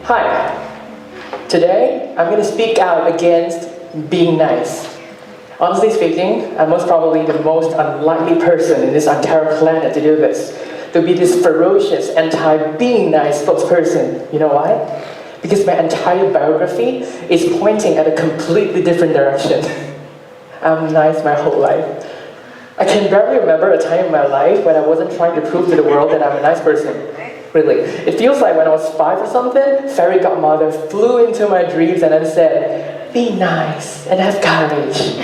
Hi. Today, I'm going to speak out against being nice. Honestly speaking, I'm most probably the most unlikely person in this entire planet to do this. To be this ferocious, anti-being nice spokesperson. You know why? Because my entire biography is pointing at a completely different direction. I'm nice my whole life. I can barely remember a time in my life when I wasn't trying to prove to the world that I'm a nice person. Really. It feels like when I was 5 or something, fairy godmother flew into my dreams and then said, "Be nice and have courage."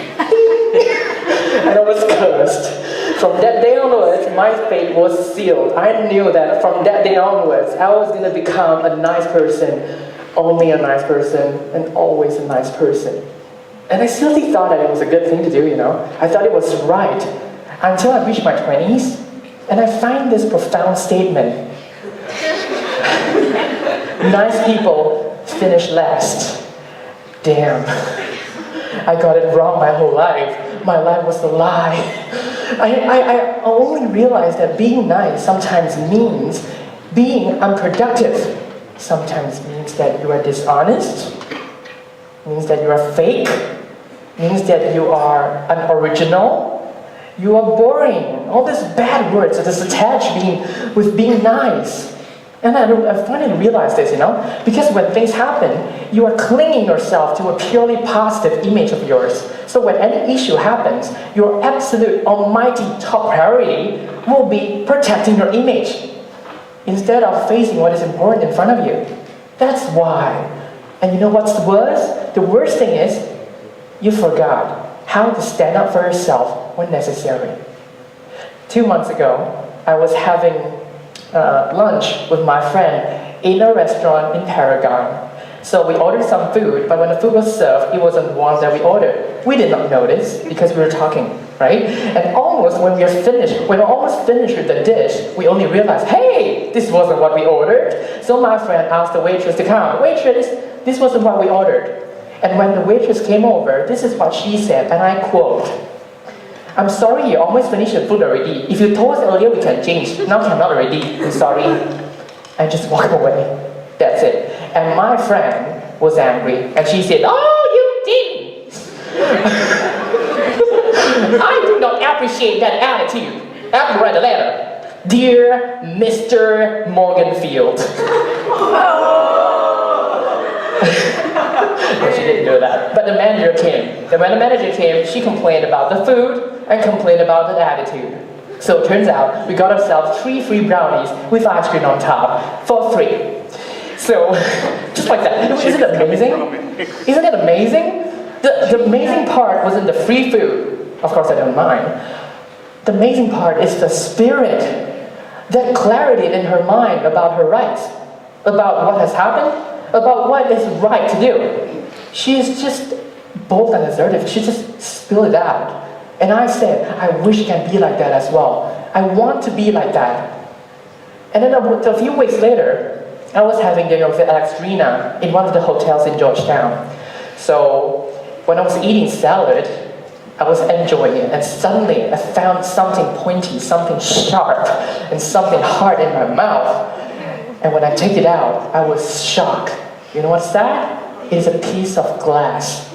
And I was cursed. From that day onwards, my fate was sealed. I knew that from that day onwards, I was going to become a nice person, only a nice person, and always a nice person. And I seriously thought that it was a good thing to do, you know. I thought it was right. Until I reached my 20s, and I find this profound statement. Nice people finish last. Damn. I got it wrong my whole life. My life was a lie. I only realized that being nice sometimes means being unproductive. Sometimes means that you are dishonest. Means that you are fake. Means that you are unoriginal. You are boring. All these bad words that is attached with being nice. And I finally realized this, you know, because when things happen, you are clinging yourself to a purely positive image of yours. So when any issue happens, your absolute almighty top priority will be protecting your image instead of facing what is important in front of you. That's why. And you know what's the worst? The worst thing is, you forgot how to stand up for yourself when necessary. 2 months ago, I was having lunch with my friend in a restaurant in Paragon. So we ordered some food, but when the food was served, it wasn't one that we ordered. We did not notice because we were talking, right? And almost when we were almost finished with the dish, we only realized, hey, this wasn't what we ordered. So my friend asked the waitress to come. Waitress, this wasn't what we ordered. And when the waitress came over, this is what she said, and I quote, "I'm sorry, you almost finished your food already. If you told us earlier, we can change. Now cannot already. I'm sorry." I just walked away. That's it. And my friend was angry, and she said, "Oh, you didn't." I do not appreciate that attitude. I have to write a letter. "Dear Mr. Morganfield." No, she didn't do that. But the manager came. And when the manager came, she complained about the food and complained about the attitude. So it turns out we got ourselves 3 free brownies with ice cream on top for free. So, just like that. Isn't it amazing? Isn't it amazing? The amazing part wasn't the free food. Of course, I don't mind. The amazing part is the spirit, that clarity in her mind about her rights, about what has happened, about what is right to do. She is just bold and assertive. She just spilled it out. And I said, I wish I can be like that as well. I want to be like that. And then a few weeks later, I was having dinner with Alexandrina in one of the hotels in Georgetown. So when I was eating salad, I was enjoying it. And suddenly I found something pointy, something sharp, and something hard in my mouth. And when I take it out, I was shocked. You know what's that? It is a piece of glass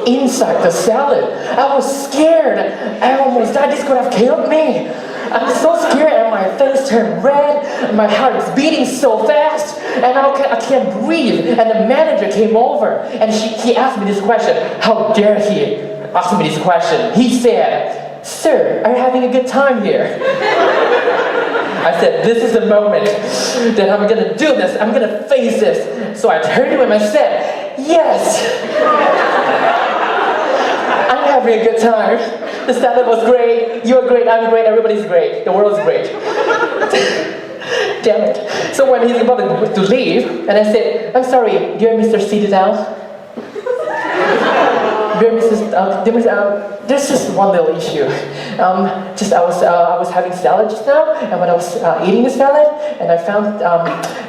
inside the salad. I was scared. I almost died. This could have killed me. I'm so scared, and my face turned red. And my heart is beating so fast, and I can't breathe. And the manager came over, and he asked me this question. How dare he ask me this question? He said, "Sir, are you having a good time here?" I said, "This is the moment that I'm going to do this. I'm going to face this." So I turned to him and said, "Yes. I'm having a good time. The salad was great. You're great. I'm great. Everybody's great. The world's great." Damn it. So when he's about to leave, and I said, "I'm sorry, dear Mr. Citadel. Dear there's just one little issue. I was having salad just now, and when I was eating the salad, and I found,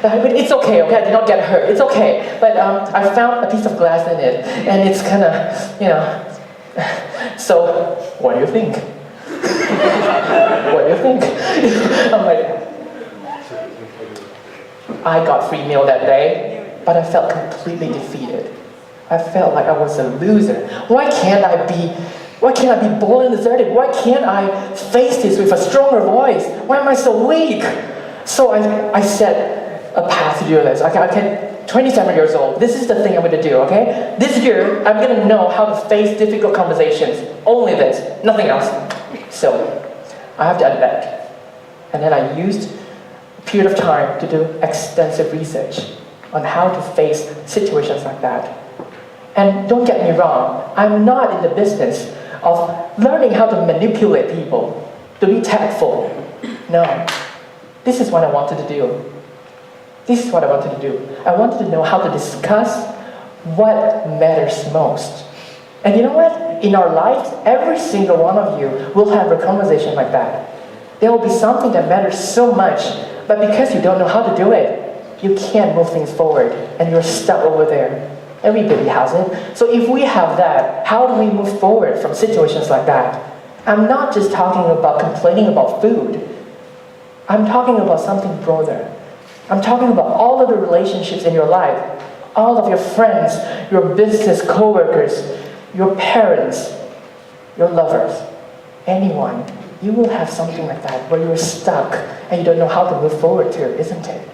but it's okay, I did not get hurt, it's okay. But I found a piece of glass in it, and it's kind of, so what do you think?" What do you think? I'm like, I got free meal that day, but I felt completely defeated. I felt like I was a loser. Why can't I be bold and assertive? Why can't I face this with a stronger voice? Why am I so weak? So I set a path to do this. Okay, 27 years old. This is the thing I'm going to do, okay? This year, I'm going to know how to face difficult conversations. Only this, nothing else. So, I have done that. And then I used a period of time to do extensive research on how to face situations like that. And don't get me wrong, I'm not in the business of learning how to manipulate people, to be tactful. No, this is what I wanted to do. This is what I wanted to do. I wanted to know how to discuss what matters most. And you know what? In our lives, every single one of you will have a conversation like that. There will be something that matters so much, but because you don't know how to do it, you can't move things forward, and you're stuck over there. Everybody has it. So if we have that, how do we move forward from situations like that? I'm not just talking about complaining about food. I'm talking about something broader. I'm talking about all of the relationships in your life, all of your friends, your business coworkers, your parents, your lovers, anyone. You will have something like that where you're stuck and you don't know how to move forward to, isn't it?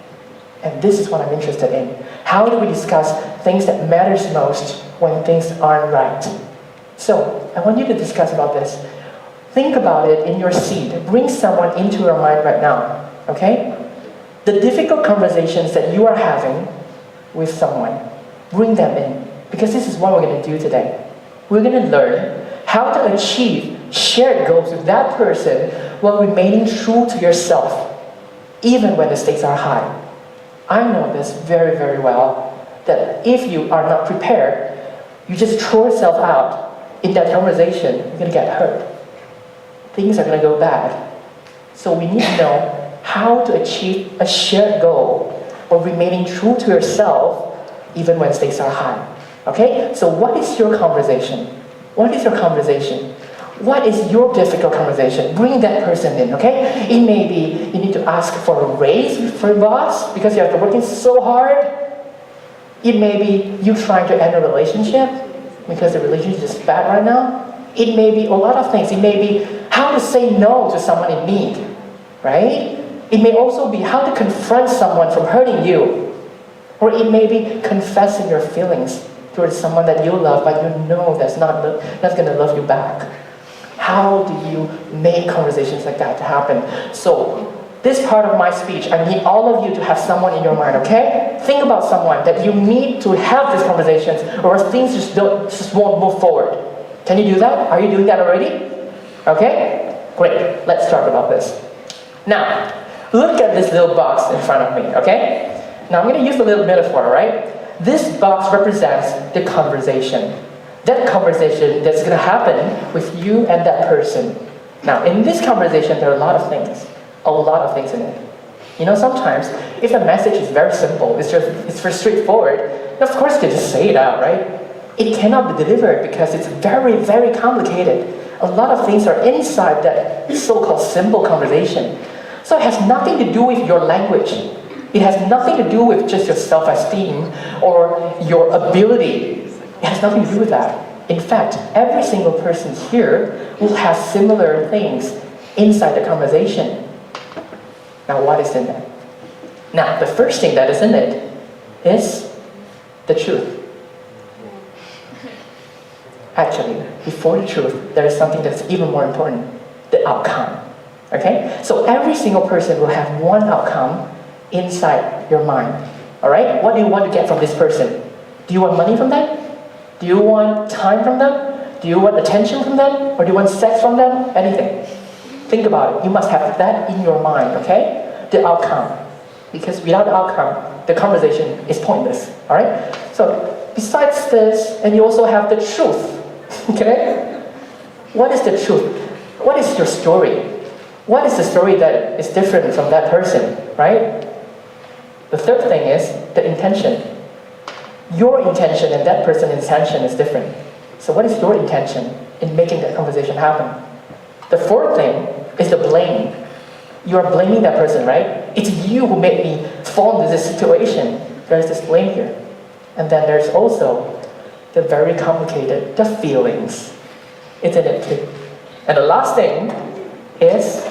And this is what I'm interested in. How do we discuss things that matters most when things aren't right? So, I want you to discuss about this. Think about it in your seat. Bring someone into your mind right now, okay? The difficult conversations that you are having with someone, bring them in. Because this is what we're going to do today. We're going to learn how to achieve shared goals with that person while remaining true to yourself, even when the stakes are high. I know this very, very well, that if you are not prepared, you just throw yourself out in that conversation, you're going to get hurt. Things are going to go bad. So we need to know how to achieve a shared goal while remaining true to yourself, even when stakes are high. Okay? So what is your conversation? What is your conversation? What is your difficult conversation? Bring that person in, okay? It may be you need to ask for a raise for your boss because you're working so hard. It may be you trying to end a relationship because the relationship is just bad right now. It may be a lot of things. It may be how to say no to someone in need, right? It may also be how to confront someone from hurting you. Or it may be confessing your feelings towards someone that you love, but you know that's not going to love you back. How do you make conversations like that to happen? So, this part of my speech, I need all of you to have someone in your mind, okay? Think about someone that you need to have these conversations, or things just won't move forward. Can you do that? Are you doing that already? Okay? Great. Let's talk about this. Now, look at this little box in front of me, okay? Now, I'm going to use a little metaphor, right? This box represents the conversation. That conversation that's going to happen with you and that person. Now, in this conversation, there are a lot of things in it. You know, sometimes, if the message is very simple, it's very straightforward, of course you can just say it out, right? It cannot be delivered because it's very, very complicated. A lot of things are inside that so-called simple conversation. So it has nothing to do with your language. It has nothing to do with just your self-esteem or your ability. It has nothing to do with that. In fact, every single person here will have similar things inside the conversation. Now, what is in it? Now, the first thing that is in it is the truth. Actually, before the truth, there is something that's even more important, the outcome. Okay? So every single person will have one outcome inside your mind. Alright? What do you want to get from this person? Do you want money from them? Do you want time from them? Do you want attention from them? Or do you want sex from them? Anything. Think about it. You must have that in your mind, okay? The outcome. Because without the outcome, the conversation is pointless. Alright? So, besides this, and you also have the truth. Okay? What is the truth? What is your story? What is the story that is different from that person, right? The third thing is the intention. Your intention and that person's intention is different. So what is your intention in making that conversation happen? The fourth thing is the blame. You are blaming that person, right? It's you who made me fall into this situation. There is this blame here. And then there's also the very complicated, the feelings, isn't it too? And the last thing is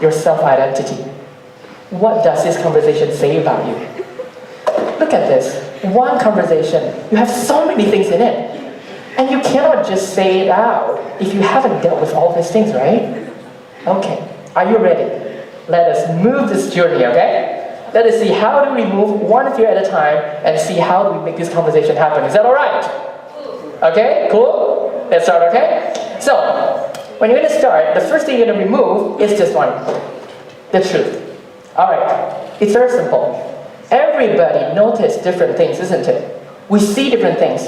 your self-identity. What does this conversation say about you? Look at this. One conversation, you have so many things in it. And you cannot just say it out if you haven't dealt with all these things, right? Okay, are you ready? Let us move this journey, okay? Let us see how do we move one of you at a time and see how do we make this conversation happen. Is that all right? Okay, cool? Let's start, okay? So, when you're going to start, the first thing you're going to remove is this one, the truth. All right, it's very simple. Everybody notices different things, isn't it? We see different things.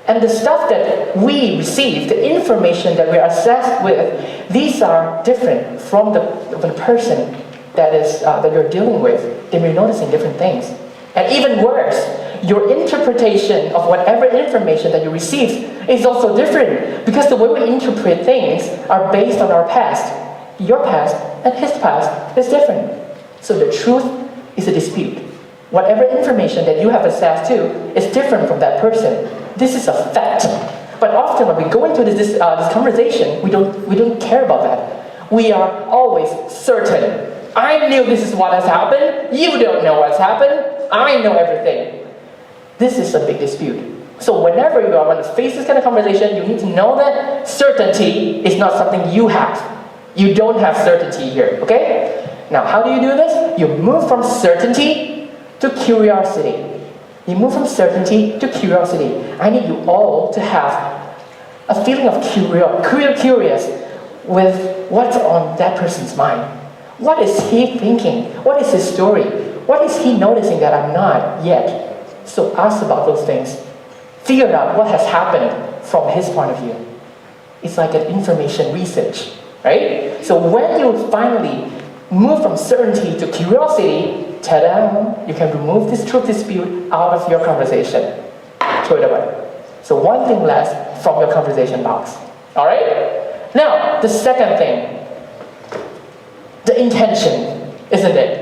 And the stuff that we receive, the information that we are assessed with, these are different from the person that you're dealing with. They may be noticing different things. And even worse, your interpretation of whatever information that you receive is also different, because the way we interpret things are based on our past. Your past and his past is different. So the truth is a dispute. Whatever information that you have access to is different from that person. This is a fact. But often when we go into this conversation, we don't care about that. We are always certain. I knew this is what has happened. You don't know what's happened. I know everything. This is a big dispute. So whenever you are going to face this kind of conversation, you need to know that certainty is not something you have. You don't have certainty here, okay? Now, how do you do this? You move from certainty to curiosity. You move from certainty to curiosity. I need you all to have a feeling of curious with what's on that person's mind. What is he thinking? What is his story? What is he noticing that I'm not yet? So ask about those things. Figure out what has happened from his point of view. It's like an information research, right? So when you finally move from certainty to curiosity, ta-da, you can remove this truth dispute out of your conversation. Throw it away. So one thing less from your conversation box. All right? Now, the second thing, the intention, isn't it?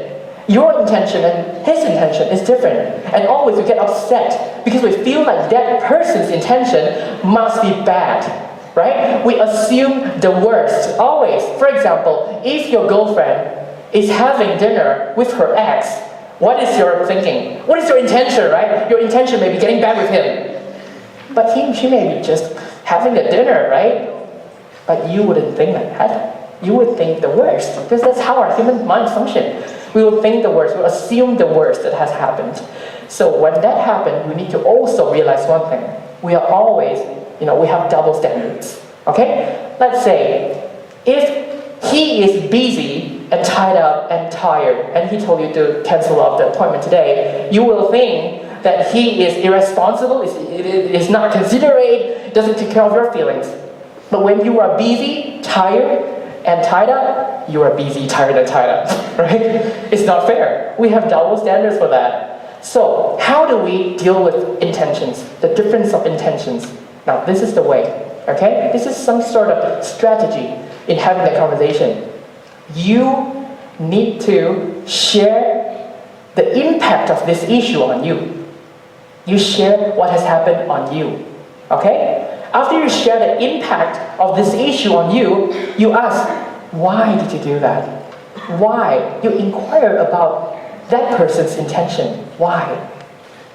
Your intention and his intention is different. And always we get upset because we feel like that person's intention must be bad, right? We assume the worst, always. For example, if your girlfriend is having dinner with her ex, what is your thinking? What is your intention, right? Your intention may be getting back with him. But she may be just having a dinner, right? But you wouldn't think like that. You would think the worst, because that's how our human minds function. We will think the worst, we will assume the worst that has happened. So when that happens, we need to also realize one thing. We are always, we have double standards, okay? Let's say, if he is busy and tied up and tired, and he told you to cancel off the appointment today, you will think that he is irresponsible, is not considerate, doesn't take care of your feelings. But when you are busy, tired, and tied up, you are busy, tired, and tied up, right? It's not fair. We have double standards for that. So, how do we deal with intentions? The difference of intentions. Now, this is the way, okay? This is some sort of strategy in having that conversation. You need to share the impact of this issue on you. You share what has happened on you, okay? After you share the impact of this issue on you, you ask, why did you do that? Why? You inquire about that person's intention. Why?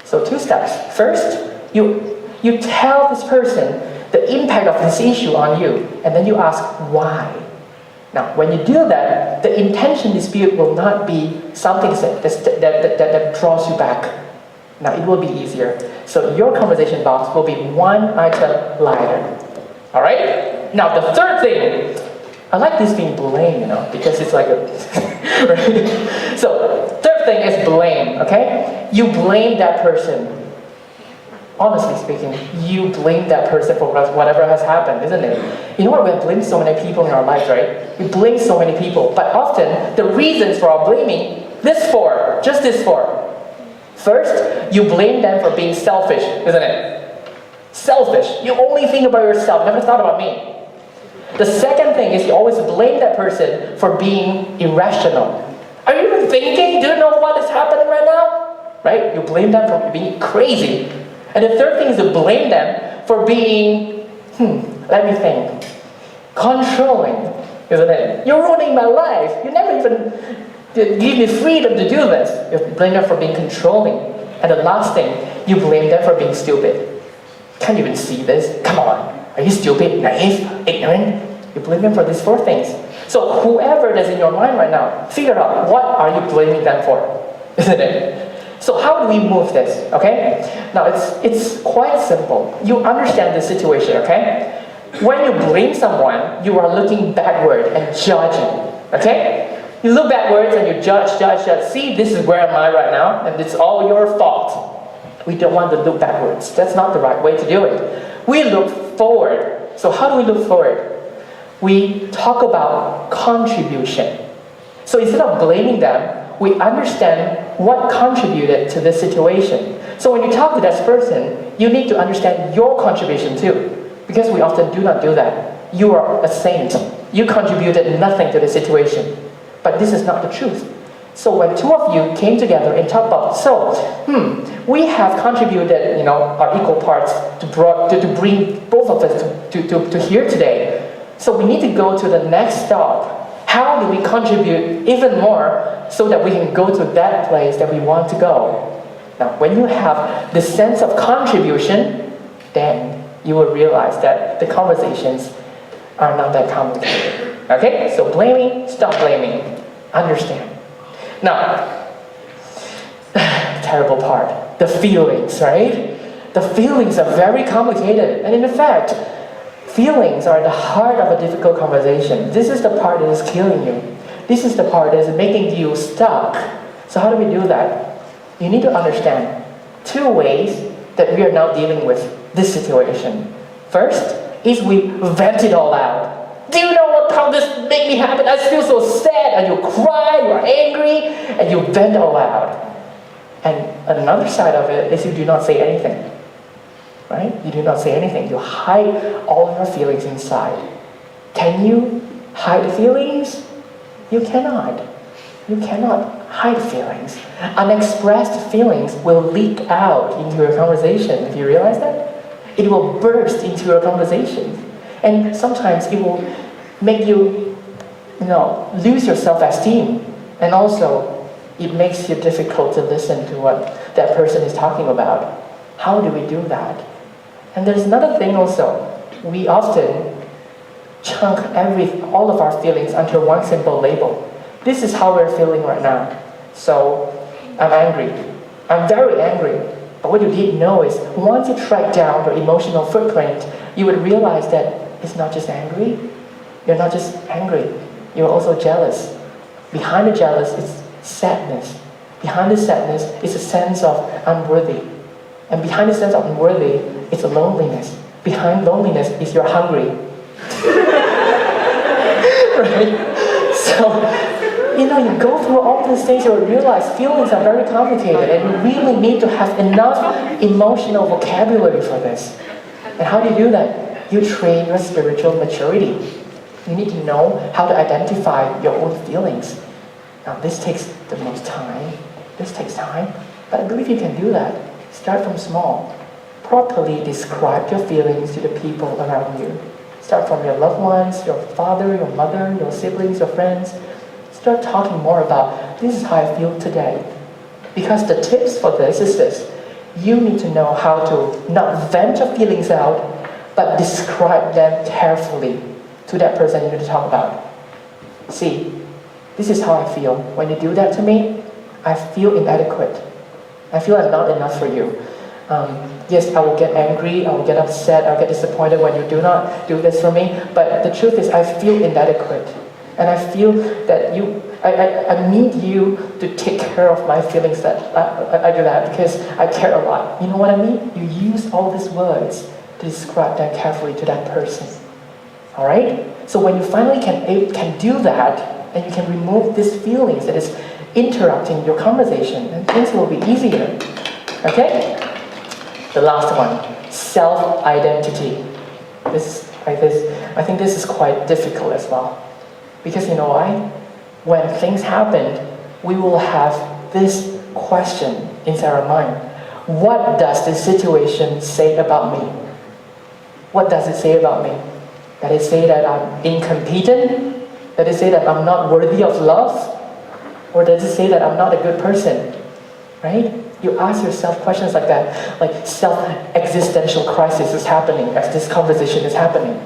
So 2 steps. First, you tell this person the impact of this issue on you, and then you ask, why? Now, when you do that, the intention dispute will not be something that draws you back. Now, it will be easier. So your conversation box will be one item lighter. All right? Now, the third thing, I like this being blame, because it's like a... right? So, third thing is blame, okay? You blame that person. Honestly speaking, you blame that person for whatever has happened, isn't it? You know what? We have blamed so many people in our lives, right? We blame so many people. But often, the reasons for our blaming, just this for. First, you blame them for being selfish, isn't it? Selfish. You only think about yourself, never thought about me. The second thing is you always blame that person for being irrational. Are you even thinking? Do you know what is happening right now? Right? You blame them for being crazy. And the third thing is to blame them for being, let me think, controlling, isn't it? You're ruining my life. You never even give me freedom to do this. You blame them for being controlling. And the last thing, you blame them for being stupid. Can't even see this. Come on. Are you stupid, naive, ignorant? You blame them for these 4 things. So whoever that's in your mind right now, figure out what are you blaming them for, isn't it? So how do we move this, okay? Now it's quite simple. You understand the situation, okay? When you blame someone, you are looking backward and judging, okay? You look backwards and you judge. See, this is where am I right now, and it's all your fault. We don't want to look backwards. That's not the right way to do it. We look forward. So how do we look forward? We talk about contribution. So instead of blaming them, we understand what contributed to this situation. So when you talk to that person, you need to understand your contribution too. Because we often do not do that. You are a saint. You contributed nothing to the situation. But this is not the truth. So when 2 of you came together and talked about, we have contributed, our equal parts to bring both of us to here today. So we need to go to the next stop. How do we contribute even more so that we can go to that place that we want to go? Now, when you have the sense of contribution, then you will realize that the conversations are not that complicated. Okay? So blaming, stop blaming. Understand. Now, terrible part, the feelings, right? The feelings are very complicated. And in fact, feelings are the heart of a difficult conversation. This is the part that is killing you. This is the part that is making you stuck. So how do we do that? You need to understand 2 ways that we are now dealing with this situation. First is we vent it all out. Do you know how this made me happen? I feel so sad, and you cry, you're angry, and you vent all out. And another side of it is you do not say anything. Right? You do not say anything. You hide all your feelings inside. Can you hide feelings? You cannot. You cannot hide feelings. Unexpressed feelings will leak out into your conversation. Have you realized that? It will burst into your conversation. And sometimes it will make you, lose your self-esteem. And also, it makes it difficult to listen to what that person is talking about. How do we do that? And there's another thing also. We often chunk all of our feelings under one simple label. This is how we're feeling right now. So, I'm angry. I'm very angry. But what you didn't know is, once you track down your emotional footprint, you would realize that it's not just angry. You're not just angry. You're also jealous. Behind the jealous is sadness. Behind the sadness is a sense of unworthy. And behind the sense of unworthy, it's a loneliness. Behind loneliness is you're hungry. Right? So, you go through all these things, you'll realize feelings are very complicated, and you really need to have enough emotional vocabulary for this. And how do you do that? You train your spiritual maturity. You need to know how to identify your own feelings. Now, this takes the most time. This takes time, but I believe you can do that. Start from small. Properly describe your feelings to the people around you. Start from your loved ones, your father, your mother, your siblings, your friends. Start talking more about, this is how I feel today. Because the tips for this is this. You need to know how to not vent your feelings out, but describe them carefully to that person you need to talk about. See, this is how I feel. When you do that to me, I feel inadequate. I feel I'm not enough for you. Yes, I will get angry, I will get upset, I'll get disappointed when you do not do this for me, but the truth is I feel inadequate. And I feel that I need you to take care of my feelings that I do that because I care a lot. You know what I mean? You use all these words to describe that carefully to that person. Alright? So when you finally can do that, and you can remove these feelings that is interrupting your conversation, then things will be easier. Okay? The last one, self-identity. I think this is quite difficult as well. Because you know why? When things happen, we will have this question inside our mind. what does this situation say about me? What does it say about me? Does it say that I'm incompetent? Does it say that I'm not worthy of love? Or does it say that I'm not a good person? Right? You ask yourself questions like that, like self-existential crisis is happening as this conversation is happening.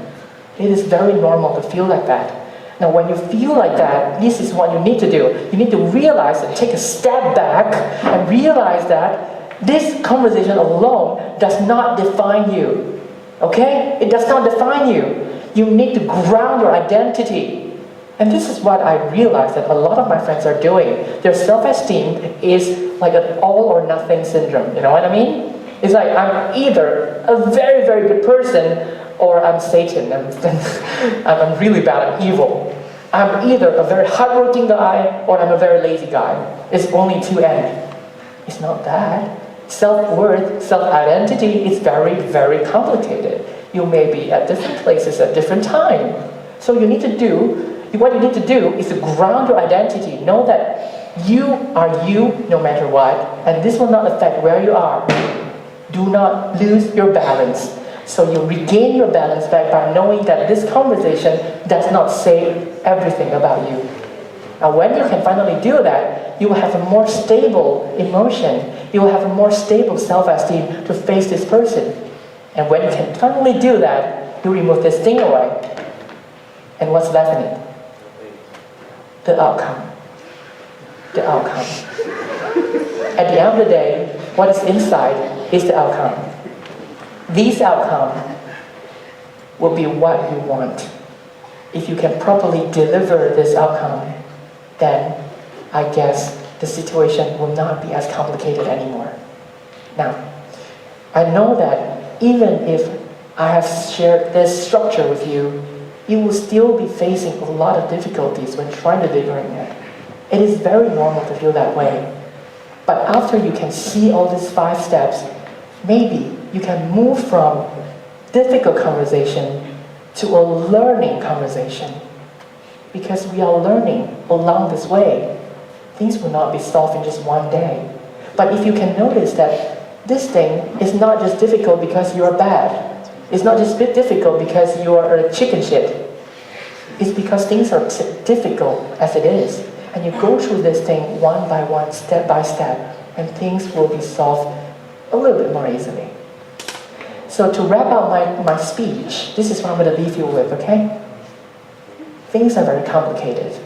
It is very normal to feel like that. Now, when you feel like that, this is what you need to do. You need to realize and take a step back and realize that this conversation alone does not define you. Okay? It does not define you. You need to ground your identity. And this is what I realized that a lot of my friends are doing. Their self-esteem is like an all or nothing syndrome. You know what I mean? It's like I'm either a very, very good person or I'm Satan. I'm really bad, I'm evil. I'm either a very hardworking guy or I'm a very lazy guy. It's only two ends. It's not that. Self-worth, self-identity is very, very complicated. You may be at different places at different time. So what you need to do is to ground your identity. Know that you are you no matter what, and this will not affect where you are. Do not lose your balance. So you regain your balance back by knowing that this conversation does not say everything about you. Now when you can finally do that, you will have a more stable emotion. You will have a more stable self-esteem to face this person. And when you can finally do that, you remove this thing away. And what's left in it? The outcome. The outcome. At the end of the day, what is inside is the outcome. This outcome will be what you want. If you can properly deliver this outcome, then I guess the situation will not be as complicated anymore. Now, I know that even if I have shared this structure with you, you will still be facing a lot of difficulties when trying to deliver it. It is very normal to feel that way. But after you can see all these 5 steps, maybe you can move from difficult conversation to a learning conversation. Because we are learning along this way. Things will not be solved in just one day. But if you can notice that this thing is not just difficult because you are bad. It's not just difficult because you are a chicken shit. It's because things are difficult as it is. And you go through this thing one by one, step by step, and things will be solved a little bit more easily. So to wrap up my speech, this is what I'm going to leave you with, okay? Things are very complicated.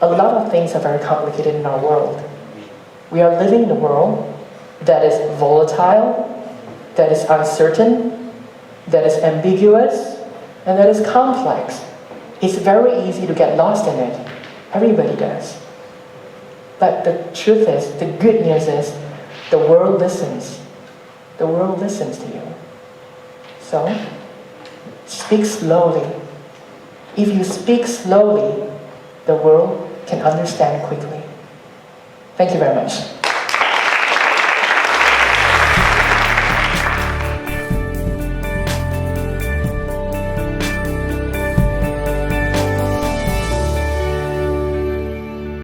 A lot of things are very complicated in our world. We are living in a world that is volatile, that is uncertain, that is ambiguous, and that is complex. It's very easy to get lost in it. Everybody does. But the truth is, the good news is, the world listens. The world listens to you. So, speak slowly. If you speak slowly, the world can understand quickly. Thank you very much.